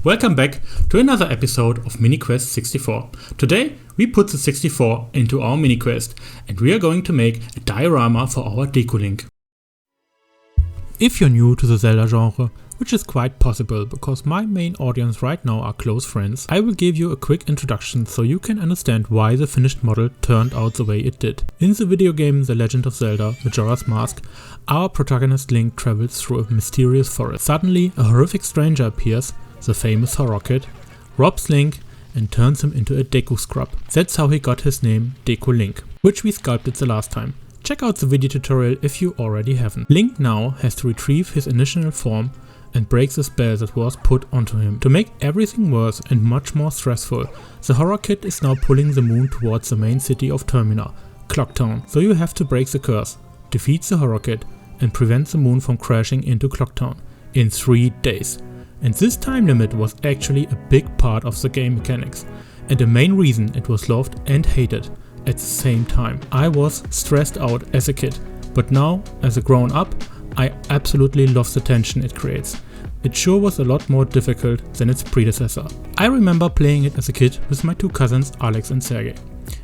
Welcome back to another episode of MiniQuest 64. Today we put the 64 into our MiniQuest and we are going to make a diorama for our Deku Link. If you're new to the Zelda genre, which is quite possible because my main audience right now are close friends, I will give you a quick introduction so you can understand why the finished model turned out the way it did. In the video game The Legend of Zelda Majoras Mask, our protagonist Link travels through a mysterious forest. Suddenly a horrific stranger appears, the famous Horror Kid, robs Link and turns him into a Deku scrub. That's how he got his name Deku Link, which we sculpted the last time. Check out the video tutorial if you already haven't. Link now has to retrieve his initial form and break the spell that was put onto him. To make everything worse and much more stressful, the Horror Kid is now pulling the moon towards the main city of Termina, Clocktown. So you have to break the curse, defeat the Horror Kid and prevent the moon from crashing into Clocktown in 3 days. And this time limit was actually a big part of the game mechanics and the main reason it was loved and hated at the same time. I was stressed out as a kid, but now as a grown up I absolutely love the tension it creates. It sure was a lot more difficult than its predecessor. I remember playing it as a kid with my 2 cousins Alex and Sergey.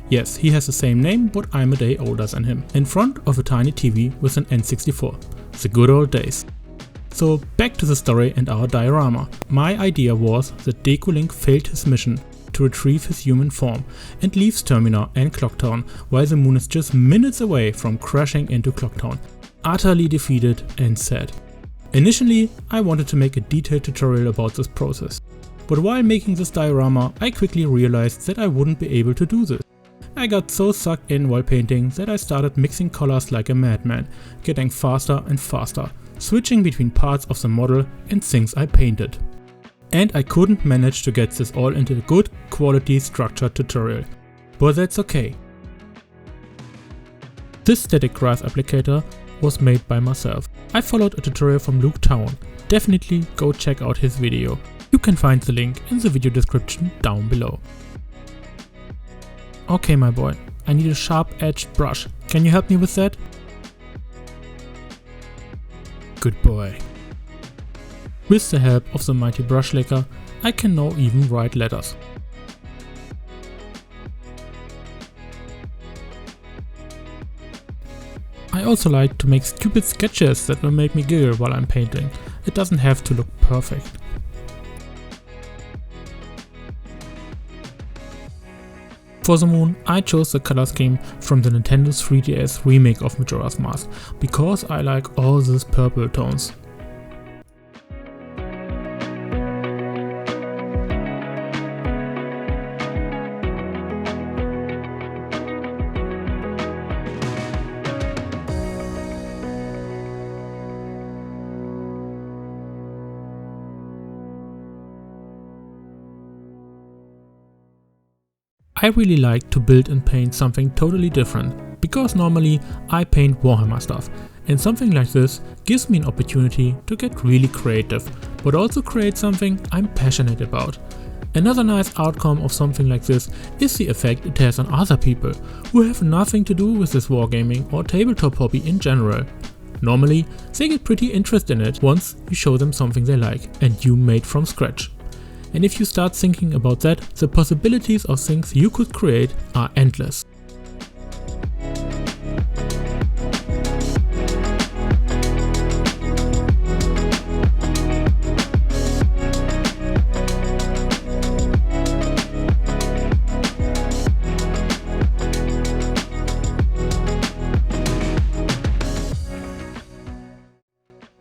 Yes, he has the same name, but I'm a day older than him. In front of a tiny TV with an N64. The good old days. So back to the story and our diorama. My idea was that Deku Link failed his mission to retrieve his human form and leaves Termina and Clocktown while the moon is just minutes away from crashing into Clocktown. Utterly defeated and sad. Initially, I wanted to make a detailed tutorial about this process, but while making this diorama, I quickly realized that I wouldn't be able to do this. I got so sucked in while painting that I started mixing colors like a madman, getting faster and faster, switching between parts of the model and things I painted. And I couldn't manage to get this all into a good quality structured tutorial, but that's okay. This static grass applicator was made by myself. I followed a tutorial from Towans. Definitely go check out his video. You can find the link in the video description down below. Okay my boy, I need a sharp edged brush. Can you help me with that? Good boy. With the help of the mighty brush lacquer, I can now even write letters. I also like to make stupid sketches that will make me giggle while I'm painting. It doesn't have to look perfect. For the moon, I chose the color scheme from the Nintendo 3DS remake of Majora's Mask, because I like all these purple tones. I really like to build and paint something totally different, because normally I paint Warhammer stuff, and something like this gives me an opportunity to get really creative, but also create something I'm passionate about. Another nice outcome of something like this is the effect it has on other people who have nothing to do with this wargaming or tabletop hobby in general. Normally they get pretty interested in it once you show them something they like and you made from scratch. And if you start thinking about that, the possibilities of things you could create are endless.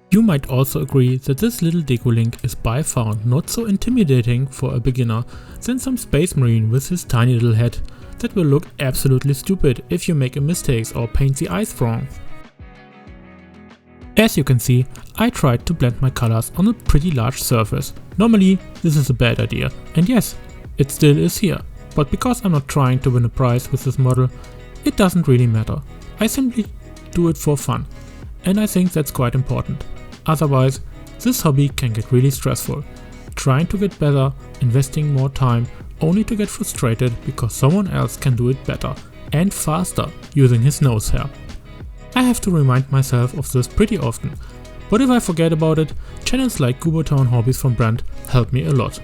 You might also agree that this little Deku Link is by far not so intimidating for a beginner than some space marine with his tiny little head that will look absolutely stupid if you make a mistake or paint the eyes wrong. As you can see, I tried to blend my colors on a pretty large surface. Normally this is a bad idea, and yes, it still is here, but because I'm not trying to win a prize with this model, it doesn't really matter. I simply do it for fun, and I think that's quite important. Otherwise, this hobby can get really stressful. Trying to get better, investing more time, only to get frustrated because someone else can do it better and faster using his nose hair. I have to remind myself of this pretty often, But if I forget about it, channels like Goobertown Hobbies from Brand help me a lot.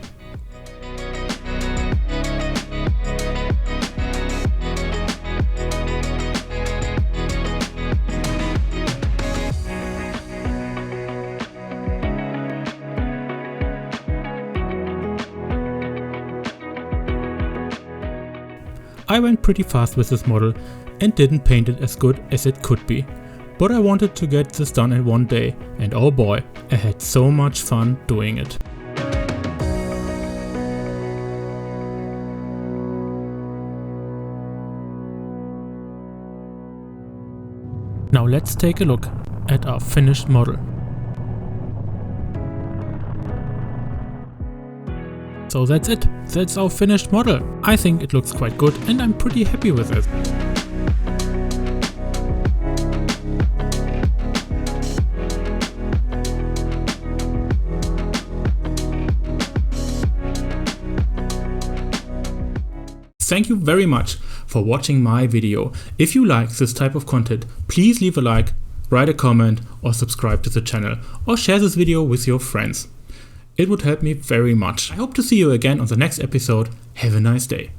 I went pretty fast with this model and didn't paint it as good as it could be. But I wanted to get this done in one day, and oh boy, I had so much fun doing it. Now let's take a look at our finished model. So that's it, that's our finished model. I think it looks quite good and I'm pretty happy with it. Thank you very much for watching my video. If you like this type of content, please leave a like, write a comment or subscribe to the channel or share this video with your friends. It would help me very much. I hope to see you again on the next episode. Have a nice day.